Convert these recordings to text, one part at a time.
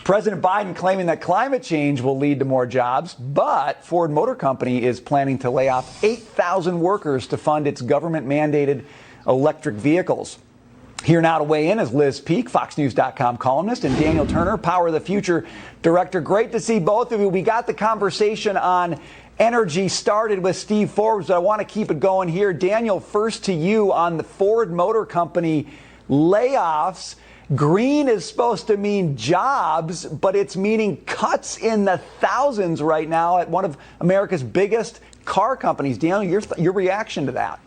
President Biden claiming that climate change will lead to more jobs, but Ford Motor Company is planning to lay off 8,000 workers to fund its government-mandated electric vehicles. Here now to weigh in is Liz Peek, FoxNews.com columnist, and Daniel Turner, Power of the Future director. Great to see both of you. We got the conversation on energy started with Steve Forbes, but I want to keep it going here. Daniel, first to you on the Ford Motor Company layoffs. Green is supposed to mean jobs, but it's meaning cuts in the thousands right now at one of America's biggest car companies. Daniel, your reaction to that?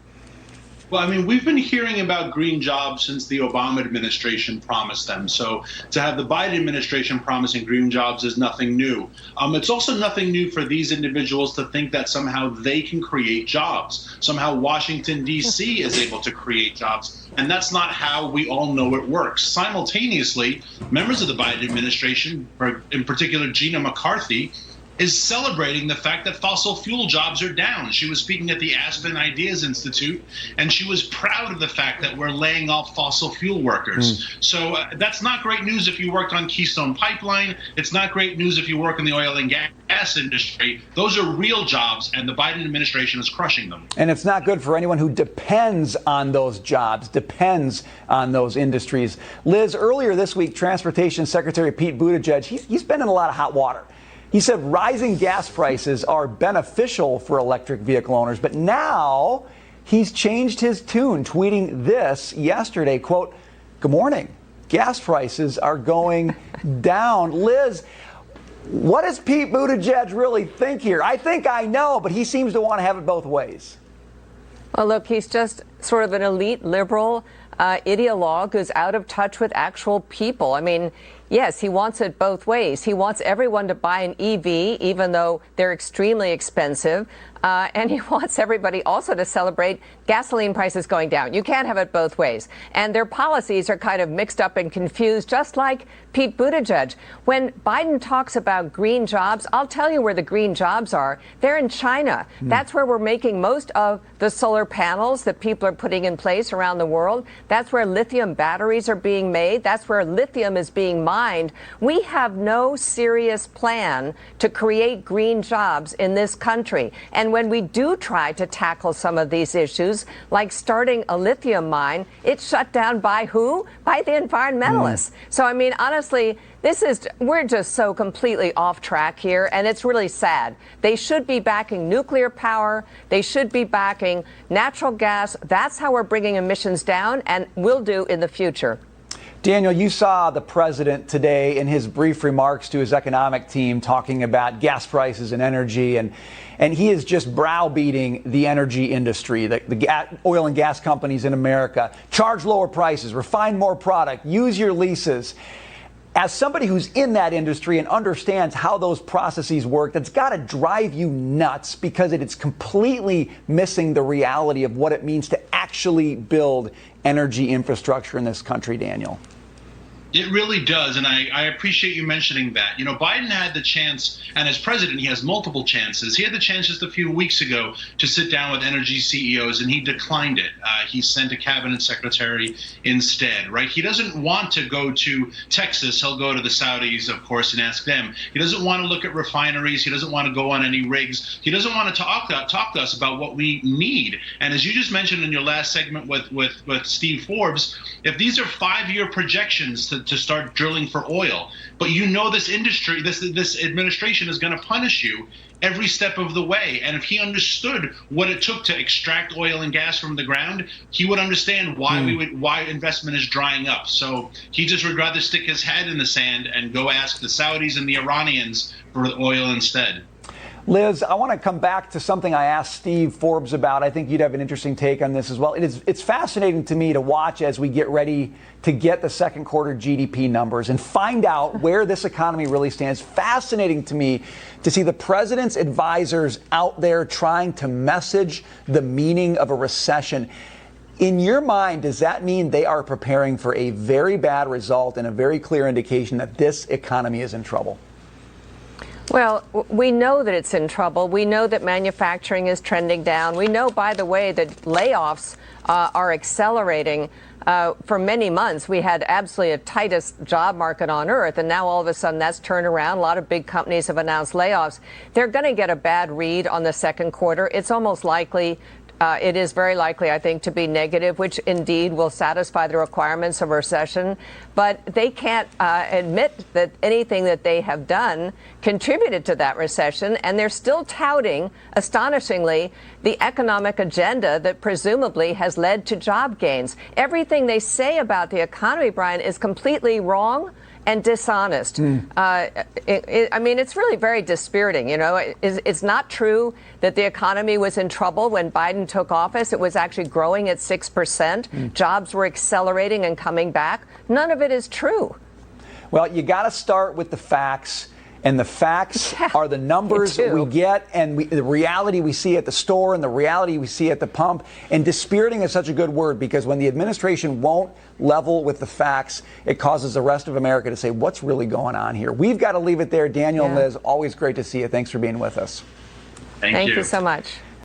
Well, I mean, we've been hearing about green jobs since the Obama administration promised them. So to have the Biden administration promising green jobs is nothing new. It's also nothing new for these individuals to think that somehow they can create jobs. Somehow Washington, D.C. is able to create jobs. And that's not how we all know it works. Simultaneously, members of the Biden administration, or in particular Gina McCarthy, is celebrating the fact that fossil fuel jobs are down. She was speaking at the Aspen Ideas Institute, and she was proud of the fact that we're laying off fossil fuel workers. So that's not great news if you worked on Keystone Pipeline. It's not great news if you work in the oil and gas industry. Those are real jobs, and the Biden administration is crushing them. And it's not good for anyone who depends on those jobs, depends on those industries. Liz, earlier this week, Transportation Secretary Pete Buttigieg, he's been in a lot of hot water. He said rising gas prices are beneficial for electric vehicle owners, but now he's changed his tune, tweeting this yesterday, quote, "Good morning. Gas prices are going down." Liz, what does Pete Buttigieg really think here? I think I know, but he seems to want to have it both ways. Well, look, he's just sort of an elite liberal ideologue who's out of touch with actual people. I mean, yes, he wants it both ways. He wants everyone to buy an EV, even though they're extremely expensive. And he wants everybody also to celebrate gasoline prices going down. You can't have it both ways. And their policies are kind of mixed up and confused, just like Pete Buttigieg. When Biden talks about green jobs, I'll tell you where the green jobs are. They're in China. That's where we're making most of the solar panels that people are putting in place around the world. That's where lithium batteries are being made. That's where lithium is being mined. We have no serious plan to create green jobs in this country. And when we do try to tackle some of these issues, like starting a lithium mine, it's shut down by who? By the environmentalists. So, I mean, honestly, we're just so completely off track here, and it's really sad. They should be backing nuclear power. They should be backing natural gas. That's how we're bringing emissions down, and will do in the future. Daniel, you saw the president today in his brief remarks to his economic team talking about gas prices and energy, and he is just browbeating the energy industry, the oil and gas companies in America. Charge lower prices, refine more product, use your leases. As somebody who's in that industry and understands how those processes work, that's got to drive you nuts because it's completely missing the reality of what it means to actually build energy infrastructure in this country, Daniel. It really does, and I appreciate you mentioning that. You know, Biden had the chance, and as president, he has multiple chances. He had the chance just a few weeks ago to sit down with energy CEOs, and he declined it. He sent a cabinet secretary instead, right? He doesn't want to go to Texas. He'll go to the Saudis, of course, and ask them. He doesn't want to look at refineries. He doesn't want to go on any rigs. He doesn't want to talk to us about what we need. And as you just mentioned in your last segment with Steve Forbes, if these are 5-year projections to start drilling for oil, but you know this industry, this administration is going to punish you every step of the way. And if he understood what it took to extract oil and gas from the ground, he would understand why why investment is drying up. So he just would rather stick his head in the sand and go ask the Saudis and the Iranians for oil instead. Liz, I want to come back to something I asked Steve Forbes about. I think you'd have an interesting take on this as well. It's fascinating to me to watch as we get ready to get the second quarter GDP numbers and find out where this economy really stands. Fascinating to me to see the president's advisors out there trying to message the meaning of a recession. In your mind, does that mean they are preparing for a very bad result and a very clear indication that this economy is in trouble? Well, we know that it's in trouble. We know that manufacturing is trending down. We know, by the way, that layoffs are accelerating. For many months, we had absolutely the tightest job market on earth, and now all of a sudden that's turned around. A lot of big companies have announced layoffs. They're going to get a bad read on the second quarter. It's almost likely. It is very likely, I think, to be negative, which indeed will satisfy the requirements of a recession. But they can't admit that anything that they have done contributed to that recession. And they're still touting, astonishingly, the economic agenda that presumably has led to job gains. Everything they say about the economy, Brian, is completely wrong and dishonest. I mean, it's really very dispiriting. You know, it's not true that the economy was in trouble when Biden took office. It was actually growing at 6%. Jobs were accelerating and coming back. None of it is true. Well, you got to start with the facts. And the facts are the numbers we get and the reality we see at the store and the reality we see at the pump. And dispiriting is such a good word because when the administration won't level with the facts, it causes the rest of America to say, what's really going on here? We've got to leave it there. Daniel and Liz, always great to see you. Thanks for being with us. Thank you so much.